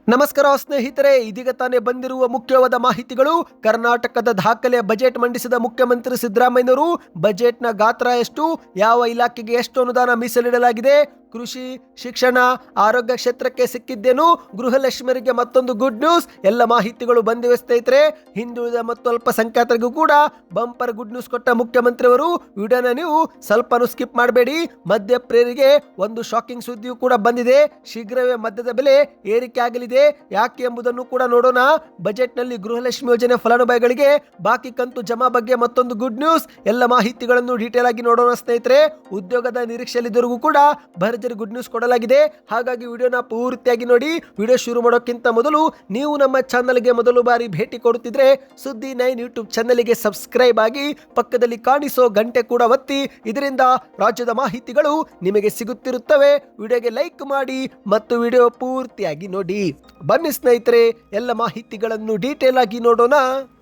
ನಮಸ್ಕಾರ ಸ್ನೇಹಿತರೆ, ಇದೀಗ ತಾನೇ ಬಂದಿರುವ ಮುಖ್ಯವಾದ ಮಾಹಿತಿಗಳು. ಕರ್ನಾಟಕದ ದಾಖಲೆ ಬಜೆಟ್ ಮಂಡಿಸಿದ ಮುಖ್ಯಮಂತ್ರಿ ಸಿದ್ದರಾಮಯ್ಯನವರು ಬಜೆಟ್ನ ಗಾತ್ರ ಎಷ್ಟು, ಯಾವ ಇಲಾಖೆಗೆ ಎಷ್ಟು ಅನುದಾನ ಮೀಸಲಿಡಲಾಗಿದೆ, ಕೃಷಿ, ಶಿಕ್ಷಣ, ಆರೋಗ್ಯ ಕ್ಷೇತ್ರಕ್ಕೆ ಸಿಕ್ಕಿದ್ದೇನು, ಗೃಹಲಕ್ಷ್ಮಿಯರಿಗೆ ಮತ್ತೊಂದು ಗುಡ್ ನ್ಯೂಸ್, ಎಲ್ಲ ಮಾಹಿತಿಗಳು ಬಂದಿವೆ ಸ್ನೇಹಿತರೆ. ಹಿಂದುಳಿದ ಮತ್ತು ಅಲ್ಪಸಂಖ್ಯಾತರಿಗೂ ಕೂಡ ಬಂಪರ್ ಗುಡ್ ನ್ಯೂಸ್ ಕೊಟ್ಟ ಮುಖ್ಯಮಂತ್ರಿಯವರು. ವಿಡಿಯೋನ ನೀವು ಸ್ವಲ್ಪನೂ ಸ್ಕಿಪ್ ಮಾಡಬೇಡಿ. ಮಧ್ಯಪ್ರಿಯರಿಗೆ ಒಂದು ಶಾಕಿಂಗ್ ಸುದ್ದಿಯೂ ಕೂಡ ಬಂದಿದೆ. ಶೀಘ್ರವೇ ಮದ್ಯದ ಬೆಲೆ ಏರಿಕೆ ಆಗಲಿದೆ, ಯಾಕೆ ಎಂಬುದನ್ನು ಕೂಡ ನೋಡೋಣ. ಬಜೆಟ್ನಲ್ಲಿ ಗೃಹಲಕ್ಷ್ಮಿ ಯೋಜನೆ ಫಲಾನುಭವಿಗಳಿಗೆ ಬಾಕಿ ಕಂತು ಜಮಾ ಬಗ್ಗೆ ಮತ್ತೊಂದು ಗುಡ್ ನ್ಯೂಸ್. ಎಲ್ಲ ಮಾಹಿತಿಗಳನ್ನು ಡೀಟೇಲ್ ಆಗಿ ನೋಡೋಣ ಸ್ನೇಹಿತರೆ. ಉದ್ಯೋಗದ ನಿರೀಕ್ಷೆಯಲ್ಲಿದ್ದವರಿಗೂ ಕೂಡ ಭರ್ಜರಿ ಗುಡ್ ನ್ಯೂಸ್ ಕೊಡಲಾಗಿದೆ. ಹಾಗಾಗಿ ವಿಡಿಯೋನ ಪೂರ್ತಿಯಾಗಿ ನೋಡಿ. ವಿಡಿಯೋ ಶುರು ಮಾಡೋಕ್ಕಿಂತ ಮೊದಲು ನೀವು ನಮ್ಮ ಚಾನಲ್ಗೆ ಮೊದಲು ಬಾರಿ ಭೇಟಿ ಕೊಡುತ್ತಿದ್ರೆ ಸುದ್ದಿ 9 ಯೂಟ್ಯೂಬ್ ಚಾನಲ್ಗೆ ಸಬ್ಸ್ಕ್ರೈಬ್ ಆಗಿ ಪಕ್ಕದಲ್ಲಿ ಕಾಣಿಸೋ ಗಂಟೆ ಕೂಡ ಒತ್ತಿ. ಇದರಿಂದ ರಾಜ್ಯದ ಮಾಹಿತಿಗಳು ನಿಮಗೆ ಸಿಗುತ್ತಿರುತ್ತವೆ. ವಿಡಿಯೋಗೆ ಲೈಕ್ ಮಾಡಿ ಮತ್ತು ವಿಡಿಯೋ ಪೂರ್ತಿಯಾಗಿ ನೋಡಿ. ಬನ್ನಿ ಸ್ನೇಹಿತರೆ, ಎಲ್ಲ ಮಾಹಿತಿಗಳನ್ನು ಡೀಟೇಲ್ ಆಗಿ ನೋಡೋಣ.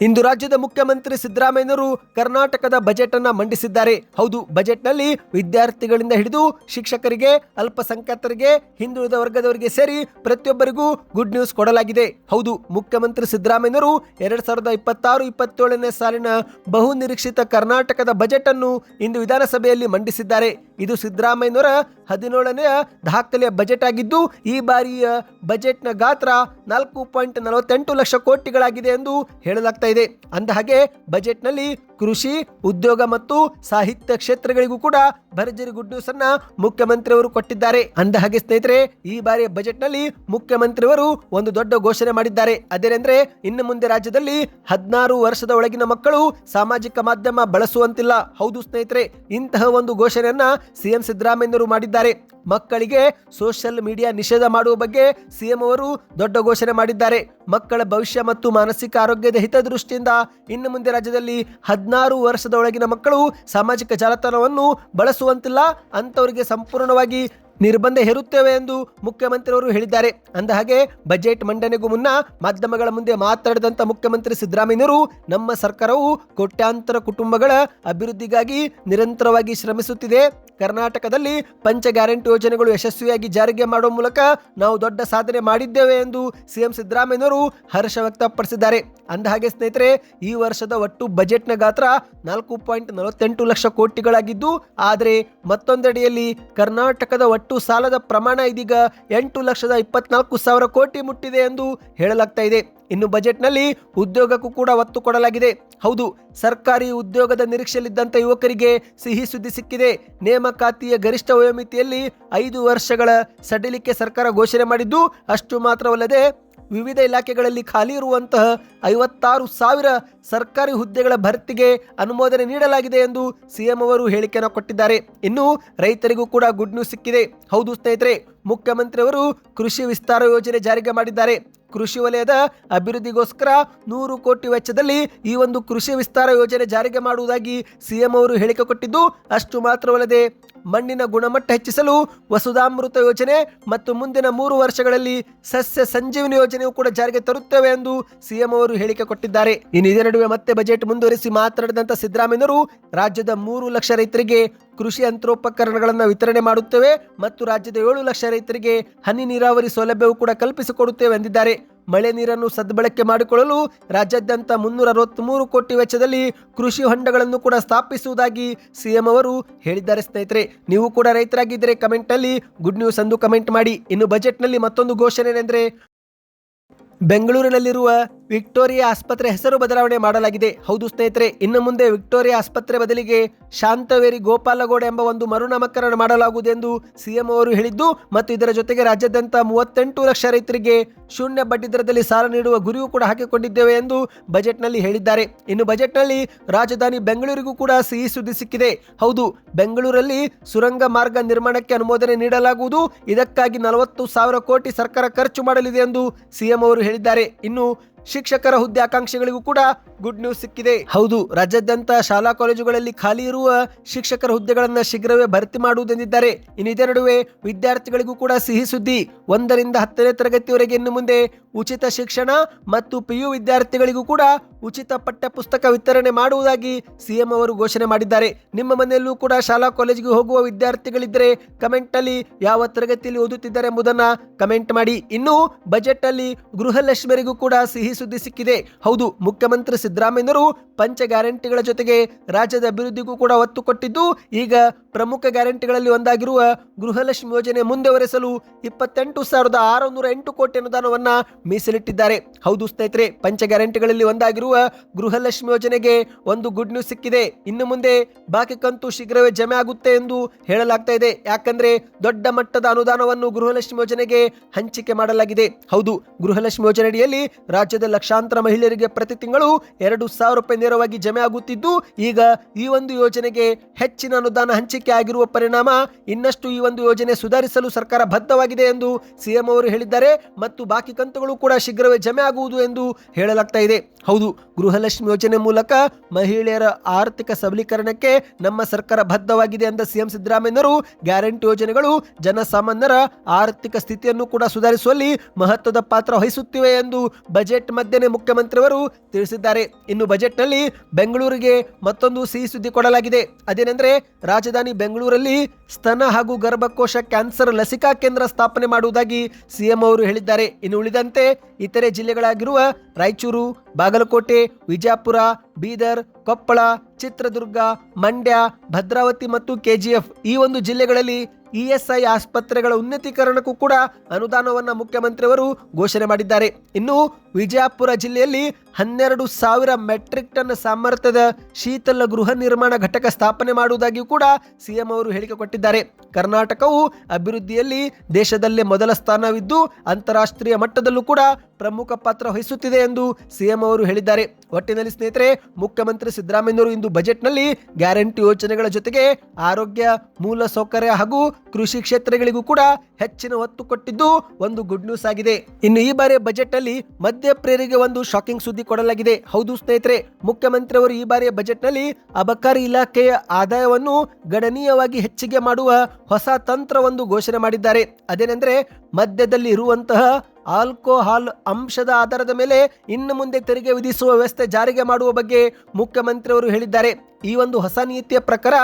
ಇಂದು ರಾಜ್ಯದ ಮುಖ್ಯಮಂತ್ರಿ ಸಿದ್ದರಾಮಯ್ಯನವರು ಕರ್ನಾಟಕದ ಬಜೆಟ್ ಅನ್ನ ಮಂಡಿಸಿದ್ದಾರೆ. ಹೌದು, ಬಜೆಟ್ ನಲ್ಲಿ ವಿದ್ಯಾರ್ಥಿಗಳಿಂದ ಹಿಡಿದು ಶಿಕ್ಷಕರಿಗೆ, ಅಲ್ಪಸಂಖ್ಯಾತರಿಗೆ, ಹಿಂದುಳಿದ ವರ್ಗದವರಿಗೆ ಸೇರಿ ಪ್ರತಿಯೊಬ್ಬರಿಗೂ ಗುಡ್ ನ್ಯೂಸ್ ಕೊಡಲಾಗಿದೆ. ಹೌದು, ಮುಖ್ಯಮಂತ್ರಿ ಸಿದ್ದರಾಮಯ್ಯನವರು 2026-27ನೇ ಸಾಲಿನ ಬಹು ನಿರೀಕ್ಷಿತ ಕರ್ನಾಟಕದ ಬಜೆಟ್ ಅನ್ನು ಇಂದು ವಿಧಾನಸಭೆಯಲ್ಲಿ ಮಂಡಿಸಿದ್ದಾರೆ. ಇದು ಸಿದ್ದರಾಮಯ್ಯನವರ 17ನೇ ದಾಖಲೆಯ ಬಜೆಟ್ ಆಗಿದ್ದು, ಈ ಬಾರಿಯ ಬಜೆಟ್ನ ಗಾತ್ರ 4.48 ಲಕ್ಷ ಕೋಟಿಗಳಾಗಿದೆ ಎಂದು ಹೇಳಲಾಗ್ತಾ ಇದೆ. ಅಂದಹಾಗೆ ಬಜೆಟ್ನಲ್ಲಿ ಕೃಷಿ, ಉದ್ಯೋಗ ಮತ್ತು ಸಾಹಿತ್ಯ ಕ್ಷೇತ್ರಗಳಿಗೂ ಕೂಡ ಭರ್ಜರಿ ಗುಡ್ ನ್ಯೂಸ್ ಅನ್ನ ಮುಖ್ಯಮಂತ್ರಿಯವರು ಕೊಟ್ಟಿದ್ದಾರೆ. ಅಂದಹಾಗೆ ಸ್ನೇಹಿತರೆ, ಈ ಬಾರಿಯ ಬಜೆಟ್ ನಲ್ಲಿ ಮುಖ್ಯಮಂತ್ರಿಯವರು ಒಂದು ದೊಡ್ಡ ಘೋಷಣೆ ಮಾಡಿದ್ದಾರೆ. ಅದೇನೆಂದ್ರೆ, ಇನ್ನು ಮುಂದೆ ರಾಜ್ಯದಲ್ಲಿ 16 ವರ್ಷದ ಒಳಗಿನ ಮಕ್ಕಳು ಸಾಮಾಜಿಕ ಮಾಧ್ಯಮ ಬಳಸುವಂತಿಲ್ಲ. ಹೌದು ಸ್ನೇಹಿತರೆ, ಇಂತಹ ಒಂದು ಘೋಷಣೆಯನ್ನ ಸಿಎಂ ಸಿದ್ದರಾಮಯ್ಯನವರು ಮಾಡಿದ್ದಾರೆ. ಮಕ್ಕಳಿಗೆ ಸೋಷಿಯಲ್ ಮೀಡಿಯಾ ನಿಷೇಧ ಮಾಡುವ ಬಗ್ಗೆ ಸಿಎಂ ಅವರು ದೊಡ್ಡ ಘೋಷಣೆ ಮಾಡಿದ್ದಾರೆ. ಮಕ್ಕಳ ಭವಿಷ್ಯ ಮತ್ತು ಮಾನಸಿಕ ಆರೋಗ್ಯದ ಹಿತದೃಷ್ಟಿಯಿಂದ ಇನ್ನು ಮುಂದೆ ರಾಜ್ಯದಲ್ಲಿ 16 ವರ್ಷದ ಒಳಗಿನ ಮಕ್ಕಳು ಸಾಮಾಜಿಕ ಜಾಲತಾಣವನ್ನು ಬಳಸುವಂತಿಲ್ಲ. ಅಂತವರಿಗೆ ಸಂಪೂರ್ಣವಾಗಿ ನಿರ್ಬಂಧ ಹೇರುತ್ತೇವೆ ಎಂದು ಮುಖ್ಯಮಂತ್ರಿಯವರು ಹೇಳಿದ್ದಾರೆ. ಅಂದಹಾಗೆ ಬಜೆಟ್ ಮಂಡನೆಗೂ ಮುನ್ನ ಮಾಧ್ಯಮಗಳ ಮುಂದೆ ಮಾತನಾಡಿದಂತ ಮುಖ್ಯಮಂತ್ರಿ ಸಿದ್ದರಾಮಯ್ಯನವರು, ನಮ್ಮ ಸರ್ಕಾರವು ಕೋಟ್ಯಾಂತರ ಕುಟುಂಬಗಳ ಅಭಿವೃದ್ಧಿಗಾಗಿ ನಿರಂತರವಾಗಿ ಶ್ರಮಿಸುತ್ತಿದೆ. ಕರ್ನಾಟಕದಲ್ಲಿ ಪಂಚ ಗ್ಯಾರಂಟಿ ಯೋಜನೆಗಳು ಯಶಸ್ವಿಯಾಗಿ ಜಾರಿಗೆ ಮಾಡುವ ಮೂಲಕ ನಾವು ದೊಡ್ಡ ಸಾಧನೆ ಮಾಡಿದ್ದೇವೆ ಎಂದು ಸಿಎಂ ಸಿದ್ದರಾಮಯ್ಯನವರು ಹರ್ಷ ವ್ಯಕ್ತಪಡಿಸಿದ್ದಾರೆ. ಅಂದಹಾಗೆ ಸ್ನೇಹಿತರೆ, ಈ ವರ್ಷದ ಒಟ್ಟು ಬಜೆಟ್ನ ಗಾತ್ರ 4.48 ಲಕ್ಷ ಕೋಟಿಗಳಾಗಿದ್ದು, ಆದರೆ ಮತ್ತೊಂದೆಡೆಯಲ್ಲಿ ಕರ್ನಾಟಕದ ಒಟ್ಟು ಸಾಲದ ಪ್ರಮಾಣ ಇದೀಗ 8,24,000 ಕೋಟಿ ಮುಟ್ಟಿದೆ ಎಂದು ಹೇಳಲಾಗ್ತಾ ಇದೆ. ಇನ್ನು ಬಜೆಟ್ನಲ್ಲಿ ಉದ್ಯೋಗಕ್ಕೂ ಕೂಡ ಒತ್ತು ಕೊಡಲಾಗಿದೆ. ಹೌದು, ಸರ್ಕಾರಿ ಉದ್ಯೋಗದ ನಿರೀಕ್ಷೆಯಲ್ಲಿದ್ದಂಥ ಯುವಕರಿಗೆ ಸಿಹಿ ಸುದ್ದಿ ಸಿಕ್ಕಿದೆ. ನೇಮಕಾತಿಯ ಗರಿಷ್ಠ ವಯೋಮಿತಿಯಲ್ಲಿ 5 ವರ್ಷಗಳ ಸಡಿಲಿಕೆ ಸರ್ಕಾರ ಘೋಷಣೆ ಮಾಡಿದ್ದು, ಅಷ್ಟು ಮಾತ್ರವಲ್ಲದೆ ವಿವಿಧ ಇಲಾಖೆಗಳಲ್ಲಿ ಖಾಲಿ ಇರುವಂತಹ 56,000 ಸರ್ಕಾರಿ ಹುದ್ದೆಗಳ ಭರ್ತಿಗೆ ಅನುಮೋದನೆ ನೀಡಲಾಗಿದೆ ಎಂದು ಸಿಎಂ ಅವರು ಹೇಳಿಕೆಯನ್ನು ಕೊಟ್ಟಿದ್ದಾರೆ. ಇನ್ನು ರೈತರಿಗೂ ಕೂಡ ಗುಡ್ ನ್ಯೂಸ್ ಸಿಕ್ಕಿದೆ. ಹೌದು ಸ್ನೇಹಿತರೆ, ಮುಖ್ಯಮಂತ್ರಿಯವರು ಕೃಷಿ ವಿಸ್ತಾರ ಯೋಜನೆ ಜಾರಿಗೆ ಮಾಡಿದ್ದಾರೆ. ಕೃಷಿ ವಲಯದ ಅಭಿವೃದ್ಧಿಗೋಸ್ಕರ 100 ಕೋಟಿ ವೆಚ್ಚದಲ್ಲಿ ಈ ಒಂದು ಕೃಷಿ ವಿಸ್ತಾರ ಯೋಜನೆ ಜಾರಿಗೆ ಮಾಡುವುದಾಗಿ ಸಿಎಂ ಅವರು ಹೇಳಿಕೆ ಕೊಟ್ಟಿದ್ದು, ಅಷ್ಟು ಮಾತ್ರವಲ್ಲದೆ ಮಣ್ಣಿನ ಗುಣಮಟ್ಟ ಹೆಚ್ಚಿಸಲು ವಸುಧಾಮೃತ ಯೋಜನೆ ಮತ್ತು ಮುಂದಿನ 3 ವರ್ಷಗಳಲ್ಲಿ ಸಸ್ಯ ಸಂಜೀವನಿ ಯೋಜನೆಯು ಕೂಡ ಜಾರಿಗೆ ತರುತ್ತೇವೆ ಎಂದು ಸಿಎಂ ಅವರು ಹೇಳಿಕೆ ಕೊಟ್ಟಿದ್ದಾರೆ. ಇನ್ನು ಇದರ ನಡುವೆ ಮತ್ತೆ ಬಜೆಟ್ ಮುಂದುವರಿಸಿ ಮಾತನಾಡಿದಂತ ಸಿದ್ದರಾಮಯ್ಯನವರು, ರಾಜ್ಯದ 3 ಲಕ್ಷ ರೈತರಿಗೆ ಕೃಷಿ ಯಂತ್ರೋಪಕರಣಗಳನ್ನು ವಿತರಣೆ ಮಾಡುತ್ತೇವೆ ಮತ್ತು ರಾಜ್ಯದ 7 ಲಕ್ಷ ರೈತರಿಗೆ ಹನಿ ನೀರಾವರಿ ಸೌಲಭ್ಯವೂ ಕೂಡ ಕಲ್ಪಿಸಿಕೊಡುತ್ತೇವೆ ಎಂದಿದ್ದಾರೆ. ಮಳೆ ನೀರನ್ನು ಸದ್ಬಳಕೆ ಮಾಡಿಕೊಳ್ಳಲು ರಾಜ್ಯಾದ್ಯಂತ 363 ಕೋಟಿ ವೆಚ್ಚದಲ್ಲಿ ಕೃಷಿ ಹೊಂಡಗಳನ್ನು ಕೂಡ ಸ್ಥಾಪಿಸುವುದಾಗಿ ಸಿಎಂ ಅವರು ಹೇಳಿದ್ದಾರೆ. ಸ್ನೇಹಿತರೆ, ನೀವು ಕೂಡ ರೈತರಾಗಿದ್ದರೆ ಕಮೆಂಟ್ ನಲ್ಲಿ ಗುಡ್ ನ್ಯೂಸ್ ಎಂದು ಕಮೆಂಟ್ ಮಾಡಿ. ಇನ್ನು ಬಜೆಟ್ ನಲ್ಲಿ ಮತ್ತೊಂದು ಘೋಷಣೆ ಏನೆಂದ್ರೆ, ಬೆಂಗಳೂರಿನಲ್ಲಿರುವ ವಿಕ್ಟೋರಿಯಾ ಆಸ್ಪತ್ರೆ ಹೆಸರು ಬದಲಾವಣೆ ಮಾಡಲಾಗಿದೆ. ಹೌದು ಸ್ನೇಹಿತರೆ, ಇನ್ನು ಮುಂದೆ ವಿಕ್ಟೋರಿಯಾ ಆಸ್ಪತ್ರೆ ಬದಲಿಗೆ ಶಾಂತವೇರಿ ಗೋಪಾಲಗೌಡ ಎಂಬ ಒಂದು ಮರುನಾಮಕರಣ ಮಾಡಲಾಗುವುದು ಎಂದು ಸಿಎಂ ಅವರು ಹೇಳಿದ್ದು, ಮತ್ತು ಇದರ ಜೊತೆಗೆ ರಾಜ್ಯಾದ್ಯಂತ 38 ಲಕ್ಷ ರೈತರಿಗೆ ಶೂನ್ಯ ಬಡ್ಡಿ ದರದಲ್ಲಿ ಸಾಲ ನೀಡುವ ಗುರಿಯೂ ಕೂಡ ಹಾಕಿಕೊಂಡಿದ್ದೇವೆ ಎಂದು ಬಜೆಟ್ ನಲ್ಲಿ ಹೇಳಿದ್ದಾರೆ. ಇನ್ನು ಬಜೆಟ್ ನಲ್ಲಿ ರಾಜಧಾನಿ ಬೆಂಗಳೂರಿಗೂ ಕೂಡ ಸಿಹಿ ಸುದ್ದಿ ಸಿಕ್ಕಿದೆ. ಹೌದು, ಬೆಂಗಳೂರಲ್ಲಿ ಸುರಂಗ ಮಾರ್ಗ ನಿರ್ಮಾಣಕ್ಕೆ ಅನುಮೋದನೆ ನೀಡಲಾಗುವುದು. ಇದಕ್ಕಾಗಿ 40,000 ಕೋಟಿ ಸರ್ಕಾರ ಖರ್ಚು ಮಾಡಲಿದೆ ಎಂದು ಸಿಎಂ ಅವರು ಹೇಳಿದ್ದಾರೆ. ಇನ್ನು ಶಿಕ್ಷಕರ ಹುದ್ದೆ ಆಕಾಂಕ್ಷಿಗಳಿಗೂ ಕೂಡ ಗುಡ್ ನ್ಯೂಸ್ ಸಿಕ್ಕಿದೆ. ಹೌದು, ರಾಜ್ಯಾದ್ಯಂತ ಶಾಲಾ ಕಾಲೇಜುಗಳಲ್ಲಿ ಖಾಲಿ ಇರುವ ಶಿಕ್ಷಕರ ಹುದ್ದೆಗಳನ್ನು ಶೀಘ್ರವೇ ಭರ್ತಿ ಮಾಡುವುದೆಂದಿದ್ದಾರೆ. ಇನ್ನು ಇದೇ ನಡುವೆ ವಿದ್ಯಾರ್ಥಿಗಳಿಗೂ ಕೂಡ ಸಿಹಿ ಸುದ್ದಿ. 1 ರಿಂದ 10ನೇ ತರಗತಿವರೆಗೆ ಇನ್ನು ಮುಂದೆ ಉಚಿತ ಶಿಕ್ಷಣ ಮತ್ತು PU ವಿದ್ಯಾರ್ಥಿಗಳಿಗೂ ಕೂಡ ಉಚಿತ ಪಠ್ಯ ಪುಸ್ತಕ ವಿತರಣೆ ಮಾಡುವುದಾಗಿ ಸಿಎಂ ಅವರು ಘೋಷಣೆ ಮಾಡಿದ್ದಾರೆ. ನಿಮ್ಮ ಮನೆಯಲ್ಲೂ ಕೂಡ ಶಾಲಾ ಕಾಲೇಜಿಗೆ ಹೋಗುವ ವಿದ್ಯಾರ್ಥಿಗಳಿದ್ದರೆ ಕಮೆಂಟ್ ಅಲ್ಲಿ ಯಾವ ತರಗತಿಯಲ್ಲಿ ಓದುತ್ತಿದ್ದಾರೆ ಎಂಬುದನ್ನ ಕಮೆಂಟ್ ಮಾಡಿ. ಇನ್ನು ಬಜೆಟ್ ಅಲ್ಲಿ ಗೃಹಲಕ್ಷ್ಮಿಯರಿಗೂ ಕೂಡ ಸಿಹಿ ಸುದ್ದಿ ಸಿಕ್ಕಿದೆ. ಹೌದು, ಮುಖ್ಯಮಂತ್ರಿ ಸಿದ್ದರಾಮಯ್ಯನವರು ಪಂಚ ಗ್ಯಾರಂಟಿಗಳ ಜೊತೆಗೆ ರಾಜ್ಯದ ಅಭಿವೃದ್ಧಿಗೂ ಕೂಡ ಒತ್ತು ಕೊಟ್ಟಿದ್ದು, ಈಗ ಪ್ರಮುಖ ಗ್ಯಾರಂಟಿಗಳಲ್ಲಿ ಒಂದಾಗಿರುವ ಗೃಹಲಕ್ಷ್ಮಿ ಯೋಜನೆ ಮುಂದುವರೆಸಲು 28,608 ಕೋಟಿ ಅನುದಾನವನ್ನ ಮೀಸಲಿಟ್ಟಿದ್ದಾರೆ. ಹೌದು ಸ್ನೇಹಿತರೆ, ಪಂಚ ಗ್ಯಾರಂಟಿಗಳಲ್ಲಿ ಒಂದಾಗಿರುವ ಗೃಹಲಕ್ಷ್ಮಿ ಯೋಜನೆಗೆ ಒಂದು ಗುಡ್ ನ್ಯೂಸ್ ಸಿಕ್ಕಿದೆ. ಇನ್ನು ಮುಂದೆ ಬಾಕಿ ಕಂತು ಶೀಘ್ರವೇ ಜಮೆ ಆಗುತ್ತೆ ಎಂದು ಹೇಳಲಾಗ್ತಾ ಇದೆ. ಯಾಕಂದ್ರೆ ದೊಡ್ಡ ಮಟ್ಟದ ಅನುದಾನವನ್ನು ಗೃಹಲಕ್ಷ್ಮಿ ಯೋಜನೆಗೆ ಹಂಚಿಕೆ ಮಾಡಲಾಗಿದೆ. ಹೌದು, ಗೃಹಲಕ್ಷ್ಮಿ ಯೋಜನೆಯಡಿಯಲ್ಲಿ ರಾಜ್ಯದ ಲಕ್ಷಾಂತರ ಮಹಿಳೆಯರಿಗೆ ಪ್ರತಿ ತಿಂಗಳು 2,000 ರೂಪಾಯಿ ನೇರವಾಗಿ ಜಮೆ ಆಗುತ್ತಿದ್ದು, ಈಗ ಈ ಒಂದು ಯೋಜನೆಗೆ ಹೆಚ್ಚಿನ ಅನುದಾನ ಹಂಚಿಕೆ ಆಗಿರುವ ಪರಿಣಾಮ ಇನ್ನಷ್ಟು ಈ ಒಂದು ಯೋಜನೆ ಸುಧಾರಿಸಲು ಸರ್ಕಾರ ಬದ್ಧವಾಗಿದೆ ಎಂದು ಸಿಎಂ ಅವರು ಹೇಳಿದ್ದಾರೆ. ಮತ್ತು ಬಾಕಿ ಕಂತುಗಳು ಕೂಡ ಶೀಘ್ರವೇ ಜಮೆ ಆಗುವುದು ಎಂದು ಹೇಳಲಾಗ್ತಾ ಇದೆ. ಹೌದು, ಗೃಹಲಕ್ಷ್ಮಿ ಯೋಜನೆ ಮೂಲಕ ಮಹಿಳೆಯರ ಆರ್ಥಿಕ ಸಬಲೀಕರಣಕ್ಕೆ ನಮ್ಮ ಸರ್ಕಾರ ಬದ್ಧವಾಗಿದೆ ಎಂದ ಸಿಎಂ ಸಿದ್ದರಾಮಯ್ಯನವರು ಗ್ಯಾರಂಟಿ ಯೋಜನೆಗಳು ಜನಸಾಮಾನ್ಯರ ಆರ್ಥಿಕ ಸ್ಥಿತಿಯನ್ನು ಕೂಡ ಸುಧಾರಿಸುವಲ್ಲಿ ಮಹತ್ವದ ಪಾತ್ರ ವಹಿಸುತ್ತಿವೆ ಎಂದು ಬಜೆಟ್ ಮಧ್ಯೆ ಮುಖ್ಯಮಂತ್ರಿಯವರು ತಿಳಿಸಿದ್ದಾರೆ. ಇನ್ನು ಬಜೆಟ್ನಲ್ಲಿ ಬೆಂಗಳೂರಿಗೆ ಮತ್ತೊಂದು ಸಿಹಿ ಸುದ್ದಿ ಕೊಡಲಾಗಿದೆ. ಅದೇನೆಂದರೆ, ರಾಜಧಾನಿ ಬೆಂಗಳೂರಲ್ಲಿ ಸ್ತನ ಹಾಗೂ ಗರ್ಭಕೋಶ ಕ್ಯಾನ್ಸರ್ ಲಸಿಕಾ ಕೇಂದ್ರ ಸ್ಥಾಪನೆ ಮಾಡುವುದಾಗಿ ಸಿಎಂ ಅವರು ಹೇಳಿದ್ದಾರೆ. ಇನ್ನು ಉಳಿದಂತೆ ಇತರೆ ಜಿಲ್ಲೆಗಳಾಗಿರುವ ರಾಯಚೂರು, ಬಾಗಲಕೋಟೆ, ವಿಜಯಪುರ, ಬೀದರ್, ಕೊಪ್ಪಳ, ಚಿತ್ರದುರ್ಗ, ಮಂಡ್ಯ, ಭದ್ರಾವತಿ ಮತ್ತು KGF ಈ ಒಂದು ಜಿಲ್ಲೆಗಳಲ್ಲಿ ESI ಆಸ್ಪತ್ರೆಗಳ ಉನ್ನತೀಕರಣಕ್ಕೂ ಕೂಡ ಅನುದಾನವನ್ನು ಮುಖ್ಯಮಂತ್ರಿಯವರು ಘೋಷಣೆ ಮಾಡಿದ್ದಾರೆ. ಇನ್ನು ವಿಜಯಪುರ ಜಿಲ್ಲೆಯಲ್ಲಿ 12,000 ಮೆಟ್ರಿಕ್ ಟನ್ ಸಾಮರ್ಥ್ಯದ ಶೀತಲ ಗೃಹ ನಿರ್ಮಾಣ ಘಟಕ ಸ್ಥಾಪನೆ ಮಾಡುವುದಾಗಿಯೂ ಕೂಡ ಸಿಎಂ ಅವರು ಹೇಳಿಕೆ ಕೊಟ್ಟಿದ್ದಾರೆ. ಕರ್ನಾಟಕವು ಅಭಿವೃದ್ಧಿಯಲ್ಲಿ ದೇಶದಲ್ಲೇ ಮೊದಲ ಸ್ಥಾನವಿದ್ದು ಅಂತಾರಾಷ್ಟ್ರೀಯ ಮಟ್ಟದಲ್ಲೂ ಕೂಡ ಪ್ರಮುಖ ಪಾತ್ರ ವಹಿಸುತ್ತಿದೆ ಎಂದು ಸಿಎಂ ಅವರು ಹೇಳಿದ್ದಾರೆ. ಒಟ್ಟಿನಲ್ಲಿ ಸ್ನೇಹಿತರೆ, ಮುಖ್ಯಮಂತ್ರಿ ಸಿದ್ದರಾಮಯ್ಯನವರು ಇಂದು ಬಜೆಟ್ನಲ್ಲಿ ಗ್ಯಾರಂಟಿ ಯೋಜನೆಗಳ ಜೊತೆಗೆ ಆರೋಗ್ಯ, ಮೂಲ ಸೌಕರ್ಯ ಹಾಗೂ ಕೃಷಿ ಕ್ಷೇತ್ರಗಳಿಗೂ ಕೂಡ ಹೆಚ್ಚಿನ ಒತ್ತು ಕೊಟ್ಟಿದ್ದು ಒಂದು ಗುಡ್ ನ್ಯೂಸ್ ಆಗಿದೆ. ಇನ್ನು ಈ ಬಾರಿ ಬಜೆಟ್ ಅಲ್ಲಿ ಮದ್ಯಪ್ರಿಯರಿಗೆ ಒಂದು ಶಾಕಿಂಗ್ ಸುದ್ದಿ ಕೊಡಲಾಗಿದೆ. ಹೌದು ಸ್ನೇಹಿತರೆ, ಮುಖ್ಯಮಂತ್ರಿಯವರು ಈ ಬಾರಿಯ ಬಜೆಟ್ ನಲ್ಲಿ ಅಬಕಾರಿ ಇಲಾಖೆಯ ಆದಾಯವನ್ನು ಗಣನೀಯವಾಗಿ ಹೆಚ್ಚಿಗೆ ಮಾಡುವ ಹೊಸ ತಂತ್ರವೊಂದು ಘೋಷಣೆ ಮಾಡಿದ್ದಾರೆ. ಅದೇನೆಂದ್ರೆ, ಮದ್ಯದಲ್ಲಿ ಇರುವಂತಹ ಆಲ್ಕೋಹಾಲ್ ಅಂಶದ ಆಧಾರದ ಮೇಲೆ ಇನ್ನು ಮುಂದೆ ತೆರಿಗೆ ವಿಧಿಸುವ ವ್ಯವಸ್ಥೆ ಜಾರಿಗೆ ಮಾಡುವ ಬಗ್ಗೆ ಮುಖ್ಯಮಂತ್ರಿಯವರು ಹೇಳಿದ್ದಾರೆ. ಈ ಒಂದು ಹೊಸ ನೀತಿಯ ಪ್ರಕಾರ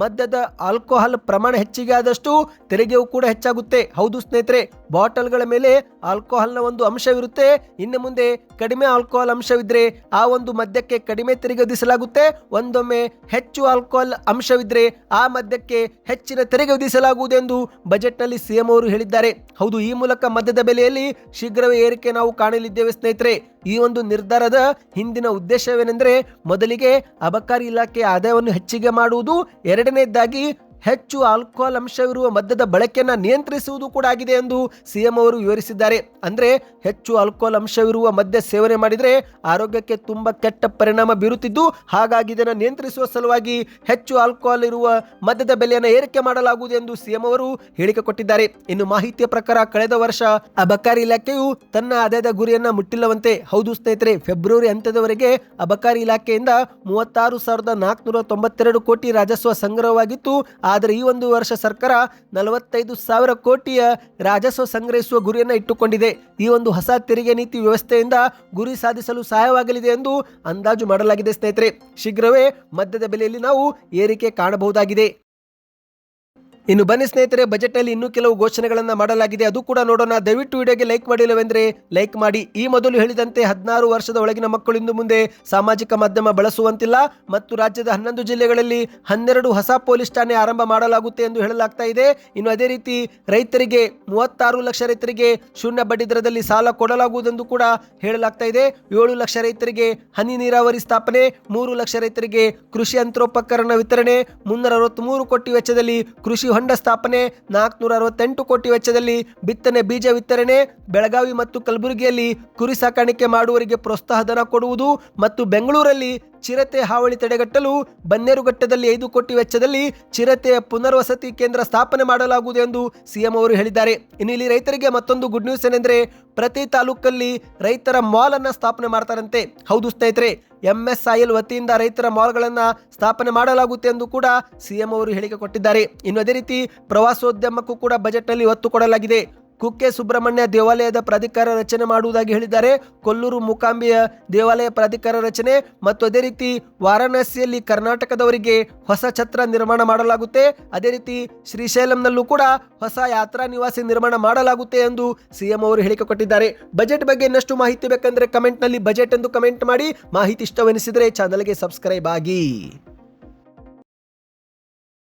ಮದ್ಯದ ಆಲ್ಕೋಹಾಲ್ ಪ್ರಮಾಣ ಹೆಚ್ಚಿಗೆ ಆದಷ್ಟು ತೆರಿಗೆಯೂ ಕೂಡ ಹೆಚ್ಚಾಗುತ್ತೆ. ಹೌದು ಸ್ನೇಹಿತರೆ, ಬಾಟಲ್ಗಳ ಮೇಲೆ ಆಲ್ಕೋಹಾಲ್ನ ಒಂದು ಅಂಶವಿರುತ್ತೆ. ಇನ್ನು ಮುಂದೆ ಕಡಿಮೆ ಆಲ್ಕೋಹಾಲ್ ಅಂಶವಿದ್ರೆ ಆ ಒಂದು ಮದ್ಯಕ್ಕೆ ಕಡಿಮೆ ತೆರಿಗೆ ವಿಧಿಸಲಾಗುತ್ತೆ. ಒಂದೊಮ್ಮೆ ಹೆಚ್ಚು ಆಲ್ಕೋಹಾಲ್ ಅಂಶವಿದ್ರೆ ಆ ಮದ್ಯಕ್ಕೆ ಹೆಚ್ಚಿನ ತೆರಿಗೆ ವಿಧಿಸಲಾಗುವುದೆಂದು ಬಜೆಟ್ನಲ್ಲಿ ಸಿಎಂ ಅವರು ಹೇಳಿದ್ದಾರೆ. ಹೌದು, ಈ ಮೂಲಕ ಮದ್ಯದ ಬೆಲೆಯಲ್ಲಿ ಶೀಘ್ರವೇ ಏರಿಕೆ ನಾವು ಕಾಣಲಿದ್ದೇವೆ ಸ್ನೇಹಿತರೆ. ಈ ಒಂದು ನಿರ್ಧಾರದ ಹಿಂದಿನ ಉದ್ದೇಶವೇನೆಂದರೆ, ಮೊದಲಿಗೆ ಅಬಕಾರಿ ಇಲಾಖೆ ಆದಾಯವನ್ನು ಹೆಚ್ಚಿಗೆ ಮಾಡುವುದು, ಎರಡನೇದಾಗಿ ಹೆಚ್ಚು ಆಲ್ಕೋಹಾಲ್ ಅಂಶವಿರುವ ಮದ್ಯದ ಬಳಕೆಯನ್ನು ನಿಯಂತ್ರಿಸುವುದು ಕೂಡ ಆಗಿದೆ ಎಂದು ಸಿಎಂ ಅವರು ವಿವರಿಸಿದ್ದಾರೆ. ಅಂದ್ರೆ ಹೆಚ್ಚು ಆಲ್ಕೋಹಾಲ್ ಅಂಶವಿರುವ ಮದ್ಯ ಸೇವನೆ ಮಾಡಿದರೆ ಆರೋಗ್ಯಕ್ಕೆ ತುಂಬಾ ಕೆಟ್ಟ ಪರಿಣಾಮ ಬೀರುತ್ತಿದ್ದು, ಹಾಗಾಗಿ ಇದನ್ನು ನಿಯಂತ್ರಿಸುವ ಸಲುವಾಗಿ ಹೆಚ್ಚು ಆಲ್ಕೋಹಾಲ್ ಇರುವ ಮದ್ಯದ ಬೆಲೆಯನ್ನು ಏರಿಕೆ ಮಾಡಲಾಗುವುದು ಎಂದು ಸಿಎಂ ಅವರು ಹೇಳಿಕೆ ಕೊಟ್ಟಿದ್ದಾರೆ. ಇನ್ನು ಮಾಹಿತಿಯ ಪ್ರಕಾರ ಕಳೆದ ವರ್ಷ ಅಬಕಾರಿ ಇಲಾಖೆಯು ತನ್ನ ಆದಾಯದ ಗುರಿಯನ್ನ ಮುಟ್ಟಿಲ್ಲವಂತೆ. ಹೌದು ಸ್ನೇಹಿತರೆ, ಫೆಬ್ರವರಿ ಅಂತ್ಯದವರೆಗೆ ಅಬಕಾರಿ ಇಲಾಖೆಯಿಂದ 36,492 ಕೋಟಿ ರಾಜಸ್ವ ಸಂಗ್ರಹವಾಗಿತ್ತು. ಆದರೆ ಈ ಒಂದು ವರ್ಷ ಸರ್ಕಾರ 45,000 ಕೋಟಿಯ ರಾಜಸ್ವ ಸಂಗ್ರಹಿಸುವ ಗುರಿಯನ್ನು ಇಟ್ಟುಕೊಂಡಿದೆ. ಈ ಒಂದು ಹೊಸ ತೆರಿಗೆ ನೀತಿ ವ್ಯವಸ್ಥೆಯಿಂದ ಗುರಿ ಸಾಧಿಸಲು ಸಹಾಯವಾಗಲಿದೆ ಎಂದು ಅಂದಾಜು ಮಾಡಲಾಗಿದೆ ಸ್ನೇಹಿತರೆ. ಶೀಘ್ರವೇ ಮದ್ಯದ ಬೆಲೆಯಲ್ಲಿ ನಾವು ಏರಿಕೆ ಕಾಣಬಹುದಾಗಿದೆ. ಇನ್ನು ಬನ್ನಿ ಸ್ನೇಹಿತರೆ, ಬಜೆಟ್ ಅಲ್ಲಿ ಇನ್ನೂ ಕೆಲವು ಘೋಷಣೆಗಳನ್ನ ಮಾಡಲಾಗಿದೆ, ಅದು ಕೂಡ ನೋಡೋಣ. ದಯವಿಟ್ಟು ವಿಡಿಯೋಗೆ ಲೈಕ್ ಮಾಡಿಲ್ಲವೆಂದ್ರೆ ಲೈಕ್ ಮಾಡಿ. ಈ ಮೊದಲು ಹೇಳಿದಂತೆ 16 ವರ್ಷದ ಒಳಗಿನ ಮಕ್ಕಳು ಇನ್ನು ಮುಂದೆ ಸಾಮಾಜಿಕ ಮಾಧ್ಯಮ ಬಳಸುವಂತಿಲ್ಲ ಮತ್ತು ರಾಜ್ಯದ 11 ಜಿಲ್ಲೆಗಳಲ್ಲಿ 12 ಹೊಸ ಪೊಲೀಸ್ ಠಾಣೆ ಆರಂಭ ಮಾಡಲಾಗುತ್ತೆ ಎಂದು ಹೇಳಲಾಗ್ತಾ ಇದೆ. ಇನ್ನು ಅದೇ ರೀತಿ ರೈತರಿಗೆ 36 ಲಕ್ಷ ರೈತರಿಗೆ ಶೂನ್ಯ ಬಡ್ಡಿ ದರದಲ್ಲಿ ಸಾಲ ಕೊಡಲಾಗುವುದೆಂದು ಕೂಡ ಹೇಳಲಾಗ್ತಾ ಇದೆ. 7 ಲಕ್ಷ ರೈತರಿಗೆ ಹನಿ ನೀರಾವರಿ ಸ್ಥಾಪನೆ, 3 ಲಕ್ಷ ರೈತರಿಗೆ ಕೃಷಿ ಯಂತ್ರೋಪಕರಣ ವಿತರಣೆ, 363 ಕೋಟಿ ವೆಚ್ಚದಲ್ಲಿ ಕೃಷಿ ಹೊಂಡ ಸ್ಥಾಪನೆ, 468 ಕೋಟಿ ವೆಚ್ಚದಲ್ಲಿ ಬಿತ್ತನೆ ಬೀಜ ವಿತರಣೆ, ಬೆಳಗಾವಿ ಮತ್ತು ಕಲಬುರಗಿಯಲ್ಲಿ ಕುರಿ ಸಾಕಾಣಿಕೆ ಮಾಡುವವರಿಗೆ ಪ್ರೋತ್ಸಾಹ ಧನ ಕೊಡುವುದು ಮತ್ತು ಬೆಂಗಳೂರಲ್ಲಿ ಚಿರತೆ ಹಾವಳಿ ತಡೆಗಟ್ಟಲು ಬನ್ನೇರುಘಟ್ಟದಲ್ಲಿ 5 ಕೋಟಿ ವೆಚ್ಚದಲ್ಲಿ ಚಿರತೆಯ ಪುನರ್ವಸತಿ ಕೇಂದ್ರ ಸ್ಥಾಪನೆ ಮಾಡಲಾಗುವುದು ಎಂದು ಸಿಎಂ ಅವರು ಹೇಳಿದ್ದಾರೆ. ಇನ್ನು ಇಲ್ಲಿ ರೈತರಿಗೆ ಮತ್ತೊಂದು ಗುಡ್ ನ್ಯೂಸ್ ಏನೆಂದರೆ, ಪ್ರತಿ ತಾಲೂಕಲ್ಲಿ ರೈತರ ಮಾಲ್ ಅನ್ನ ಸ್ಥಾಪನೆ ಮಾಡ್ತಾರಂತೆ. ಹೌದು ಸ್ನೇಹಿತರೆ, MSIL ವತಿಯಿಂದ ರೈತರ ಮಾಲ್ಗಳನ್ನು ಸ್ಥಾಪನೆ ಮಾಡಲಾಗುತ್ತೆ ಎಂದು ಕೂಡ ಸಿಎಂ ಅವರು ಹೇಳಿಕೆ ಕೊಟ್ಟಿದ್ದಾರೆ. ಇನ್ನು ಅದೇ ರೀತಿ ಪ್ರವಾಸೋದ್ಯಮಕ್ಕೂ ಕೂಡ ಬಜೆಟ್ನಲ್ಲಿ ಒತ್ತು ಕೊಡಲಾಗಿದೆ. ಕುಕ್ಕೆ ಸುಬ್ರಹ್ಮಣ್ಯ ದೇವಾಲಯದ ಪ್ರಾಧಿಕಾರ ರಚನೆ ಮಾಡುವುದಾಗಿ ಹೇಳಿದ್ದಾರೆ. ಕೊಲ್ಲೂರು ಮೂಕಾಂಬಿಯ ದೇವಾಲಯ ಪ್ರಾಧಿಕಾರ ರಚನೆ ಮತ್ತು ಅದೇ ರೀತಿ ವಾರಾಣಸಿಯಲ್ಲಿ ಕರ್ನಾಟಕದವರಿಗೆ ಹೊಸ ಛತ್ರ ನಿರ್ಮಾಣ ಮಾಡಲಾಗುತ್ತೆ. ಅದೇ ರೀತಿ ಶ್ರೀಶೈಲಂನಲ್ಲೂ ಕೂಡ ಹೊಸ ಯಾತ್ರಾ ನಿವಾಸಿ ನಿರ್ಮಾಣ ಮಾಡಲಾಗುತ್ತೆ ಎಂದು ಸಿಎಂ ಅವರು ಹೇಳಿಕೆ ಕೊಟ್ಟಿದ್ದಾರೆ. ಬಜೆಟ್ ಬಗ್ಗೆ ಇನ್ನಷ್ಟು ಮಾಹಿತಿ ಬೇಕಂದ್ರೆ ಕಮೆಂಟ್ನಲ್ಲಿ ಬಜೆಟ್ ಎಂದು ಕಮೆಂಟ್ ಮಾಡಿ. ಮಾಹಿತಿ ಇಷ್ಟವೆನಿಸಿದರೆ ಚಾನಲ್ಗೆ ಸಬ್ಸ್ಕ್ರೈಬ್ ಆಗಿ.